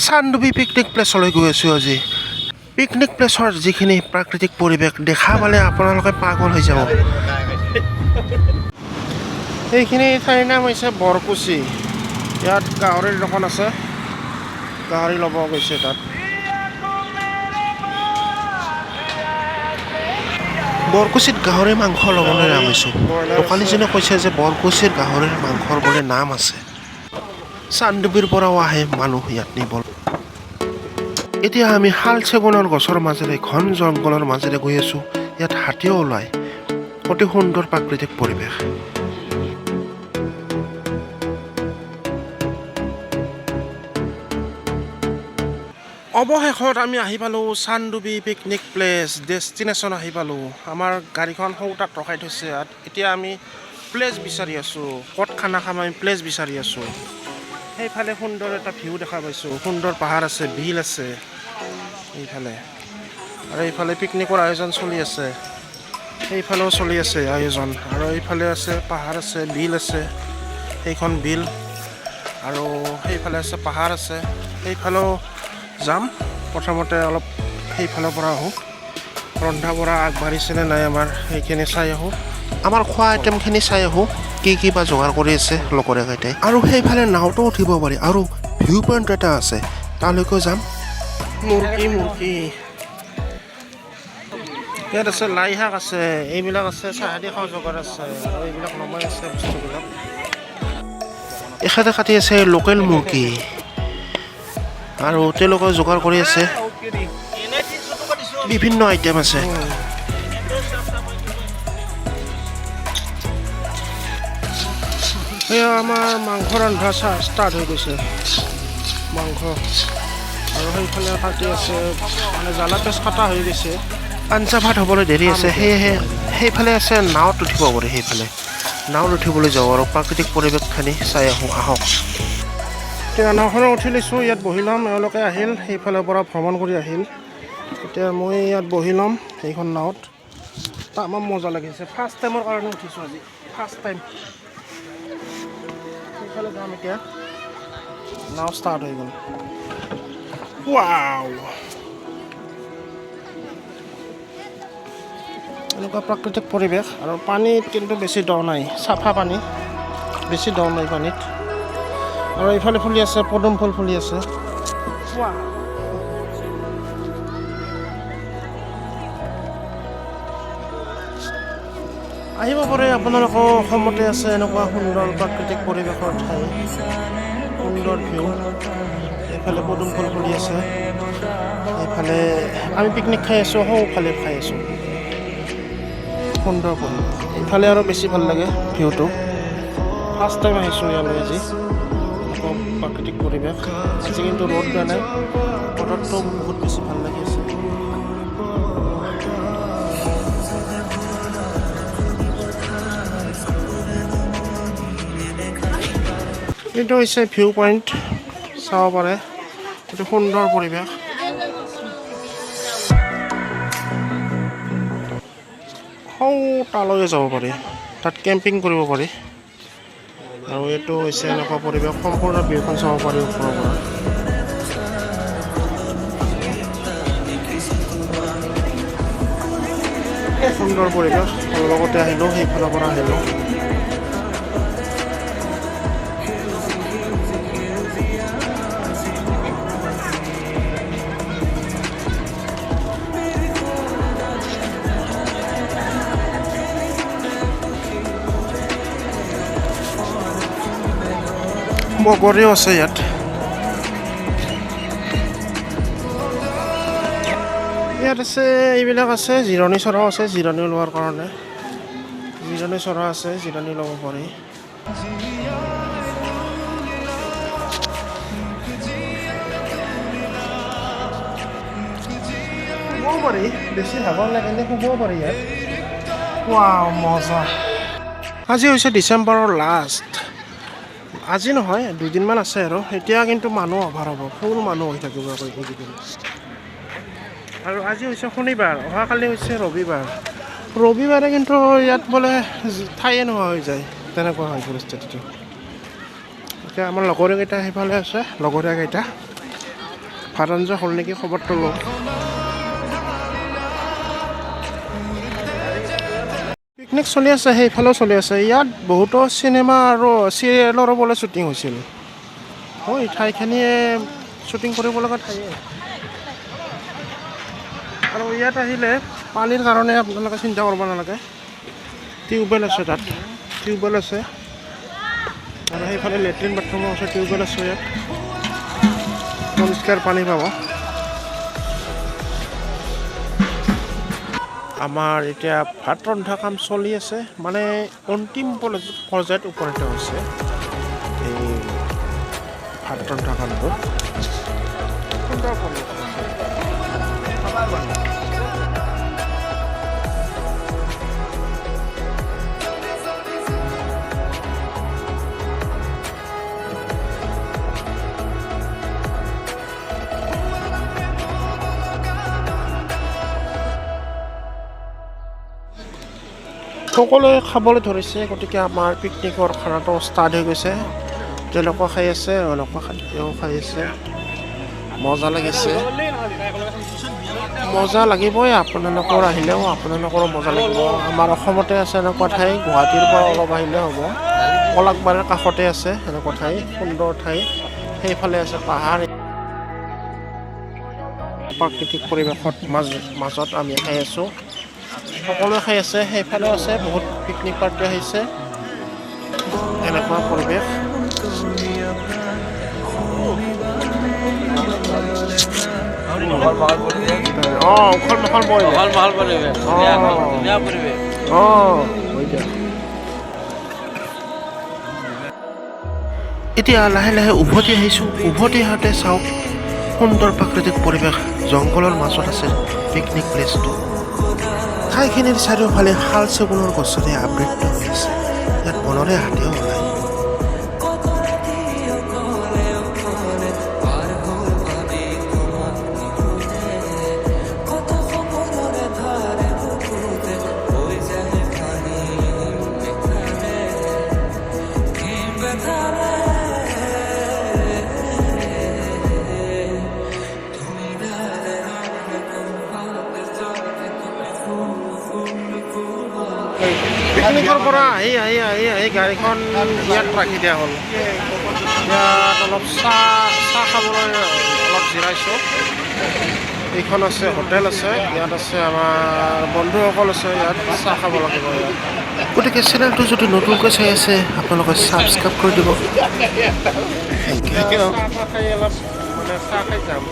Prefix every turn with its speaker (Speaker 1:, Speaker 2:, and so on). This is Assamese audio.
Speaker 1: চানডুবি পিকনিক প্লেচলৈ গৈ আছোঁ আজি। পিকনিক প্লেচৰ যিখিনি প্ৰাকৃতিক পৰিৱেশ দেখা পালে আপোনালোকে পাগল হৈ যাব। এইখিনি ঠাইৰ নাম হৈছে বৰকুচি। ইয়াত গাহৰিৰ দোকান আছে, গাহৰি ল'ব গৈছে তাত। বৰকুচিত গাহৰি মাংস ল'বলৈ নামিছোঁ। দোকানীজনে কৈছে যে বৰকুচিৰ গাহৰিৰ মাংসৰ বোলে নাম আছে। চানডুবিৰ পৰাও আহে মানুহ ইয়াত নিবলৈ। এতিয়া আমি শাল চেগুনৰ গছৰ মাজেৰে ঘন জংঘলৰ মাজেৰে গৈ আছোঁ। ইয়াত হাতীও ওলায়। অতি সুন্দৰ প্ৰাকৃতিক পৰিৱেশ। অৱশেষত আমি আহি পালোঁ চানডুবি পিকনিক প্লেচ ডেষ্টিনেশ্যন আহি পালোঁ। আমাৰ গাড়ীখন সৌ তাত ৰখাই থৈছে ইয়াত। এতিয়া আমি প্লেচ বিচাৰি আছোঁ, ক'ত খানা খাম আমি প্লেচ বিচাৰি আছোঁ। সেইফালে সুন্দৰ এটা ভিউ দেখা পাইছোঁ, সুন্দৰ পাহাৰ আছে, বিল আছে এইফালে, আৰু এইফালে পিকনিকৰ আয়োজন চলি আছে। সেইফালেও চলি আছে আয়োজন, আৰু এইফালে আছে পাহাৰ আছে, বিল আছে, সেইখন বিল, আৰু সেইফালে আছে পাহাৰ আছে। সেইফালেও যাম, প্ৰথমতে অলপ সেইফালৰ পৰা আহোঁ। ৰন্ধা বঢ়া আগবাঢ়িছেনে নাই আমাৰ সেইখিনি চাই আহোঁ। আমাৰ খোৱা আইটেমখিনি চাই আহোঁ, কি বা যোগাৰ কৰি আছে লগৰে কেইটাই। আৰু সেইফালে নাওতো উঠিব পাৰি, আৰু ভিউ পইণ্ট এটা আছে, তালৈকে যাম। মুৰ্গী ইয়াত আছে, লাই শাক আছে, এইবিলাক আছে, চাহেদি খোৱা যোগাৰ আছে, আৰু এইবিলাক নমাই আছে বস্তুবিলাক। এখেতে কাটি আছে লোকেল মুৰ্গী, আৰু তেওঁলোকে যোগাৰ কৰি আছে। বিভিন্ন আইটেম আছে। এয়া আমাৰ মাংস ৰন্ধা ষ্টাৰ্ট হৈ গৈছে, মাংস। আৰু সেইফালে কাটি আছে, মানে জ্বালা পেচ কটা হৈ গৈছে। আঞ্জা ভাত হ'বলৈ দেৰি আছে, সেয়েহে সেইফালে আছে নাৱত উঠিব পাৰি। সেইফালে নাৱত উঠিবলৈ যাওঁ আৰু প্ৰাকৃতিক পৰিৱেশখিনি চাই আহোঁ, আহক। এতিয়া নাওখনত উঠি লৈছোঁ, ইয়াত বহি ল'ম। এওঁলোকে আহিল সেইফালৰ পৰা ভ্ৰমণ কৰি আহিল, এতিয়া মই ইয়াত বহি ল'ম সেইখন নাৱত। তামাম মজা লাগিছে, ফাৰ্ষ্ট টাইমৰ কাৰণে উঠিছোঁ আজি, ফাৰ্ষ্ট টাইম। সেইফালে যাম এতিয়া, নাও ষ্টাৰ্ট হৈ গ'ল। ৱাও, এনেকুৱা প্ৰাকৃতিক পৰিৱেশ। আৰু পানীত কিন্তু বেছি দ নাই, চাফা পানী, বেছি দ নাই পানীত। আৰু এইফালে ফুলি আছে, পদুম ফুল ফুলি আছে। আহিব পাৰে আপোনালোকৰ, অসমতে আছে এনেকুৱা সুন্দৰ প্ৰাকৃতিক পৰিৱেশৰ ঠাই, সুন্দৰ ভিউ। এইফালে পদুম ফুল ফুলি আছে, এইফালে আমি পিকনিক খাই আছোঁ, সৌফালে খাই আছোঁ। সুন্দৰ পৰিৱেশ, এইফালে আৰু বেছি ভাল লাগে ভিউটো। ফাৰ্ষ্ট টাইম আহিছোঁ ইয়ালৈ আজি, আকৌ প্ৰাকৃতিক পৰিৱেশ। আজি কিন্তু ৰ'দ দিয়া নাই, বতৰটো বহুত বেছি ভাল লাগি আছে। এইটো হৈছে ভিউ পইণ্ট, চাব পাৰে, এইটো সুন্দৰ পৰিৱেশ। সৌ তালৈকে যাব পাৰি, তাত কেম্পিং কৰিব পাৰি। আৰু এইটো হৈছে এনেকুৱা পৰিৱেশ, সম্পূৰ্ণ ভিউখন চাব পাৰি ওপৰৰ পৰা। সুন্দৰ পৰিৱেশ, লগতে আহিলোঁ, সেইফালৰ পৰা আহিলোঁ। বগৰীও আছে ইয়াত। ইয়াত আছে, এইবিলাক আছে, জিৰণি চৰাও আছে, জিৰণি লোৱাৰ কাৰণে। জিৰণি চৰা আছে, জিৰণি ল'ব পাৰি। শুবও পাৰি, বেছি ভাগৰ লাগিলে শুবও পাৰি ইয়াত। ৱাও, মজা। আজি হৈছে ডিচেম্বৰৰ লাষ্ট, আজি নহয়, দুদিনমান আছে আৰু। এতিয়া কিন্তু মানুহ অভাৰ হ'ব, ফুল মানুহ হৈ থাকিব এইকেইদিন। আৰু আজি হৈছে শনিবাৰ, অহাকালি হৈছে ৰবিবাৰ। ৰবিবাৰে কিন্তু ইয়াত বোলে ঠায়ে নোহোৱা হৈ যায়, তেনেকুৱা হয় পৰিস্থিতিটো। এতিয়া আমাৰ লগৰীয়াকেইটা সেইফালে আছে, লগৰীয়াকেইটা ভাত আঞ্জা হ'ল নেকি খবৰটো লওঁ। পিকনিক চলি আছে, সেইফালেও চলি আছে। ইয়াত বহুতো চিনেমা আৰু চিৰিয়েলৰো বোলে শ্বুটিং হৈছিল। এই ঠাইখিনিয়ে শ্বুটিং কৰিব লগা ঠাইয়ে। আৰু ইয়াত আহিলে পানীৰ কাৰণে আপোনালোকে চিন্তা কৰিব নালাগে। টিউবৱেল আছে, তাত টিউবৱেল আছে আৰু সেইফালে লেট্ৰিন বাথৰুমো আছে। টিউবৱেল আছে, ইয়াত পৰিষ্কাৰ পানী পাব। আমাৰ এতিয়া ভাত ৰন্ধা কাম চলি আছে, মানে অন্তিম পৰ্যায়ত উপনীত হৈছে এই ভাত ৰন্ধা কামটো। সকলোৱে খাবলৈ ধৰিছে, গতিকে আমাৰ পিকনিকৰ খানাটো ষ্টাৰ্ট হৈ গৈছে। তেওঁলোকেও খাই আছে, তেওঁলোকেও খাই আছে। মজা লাগিছে, মজা লাগিবই। আপোনালোকৰ আহিলেও আপোনালোকৰো মজা লাগিব। আমাৰ অসমতে আছে এনেকুৱা ঠাই, গুৱাহাটীৰ পৰা অলপ আহিলে হ'ব। পলাশবাৰীৰ কাষতে আছে এনেকুৱা ঠাই, সুন্দৰ ঠাই। সেইফালে আছে পাহাৰ, প্ৰাকৃতিক পৰিৱেশত মাজত আমি খাই আছোঁ। সকলোৱে খাই আছে, সেইফালেও আছে বহুত পিকনিক পাৰ্টি আহিছে। এনেকুৱা পৰিৱেশ। এতিয়া লাহে লাহে উভতি আহিছোঁ। উভতি আহোঁতে চাওক সুন্দৰ প্ৰাকৃতিক পৰিৱেশ, জংঘলৰ মাজত আছে পিকনিক প্লেচটো। ঠাইখিনিৰ চাৰিওফালে শাল চেগুনৰ গছেৰে আবৃত হৈ আছে। ইয়াত বনৰে হাতীও ওলায়। পিকনিকৰ পৰা আহি গাড়ীখন ইয়াত ৰাখি দিয়া হ'ল। ইয়াত অলপ চাহ খাবলৈ অলপ জিৰাইছোঁ। এইখন আছে হোটেল আছে, ইয়াত আছে আমাৰ বন্ধুসকল আছে, ইয়াত চাহ খাব লাগিব ইয়াত। গতিকে চেনেলটো যদি নতুনকৈ চাই আছে আপোনালোকে ছাবস্ক্ৰাইব কৰি দিব। চাহ খাই অলপ চাহ খাই যাম।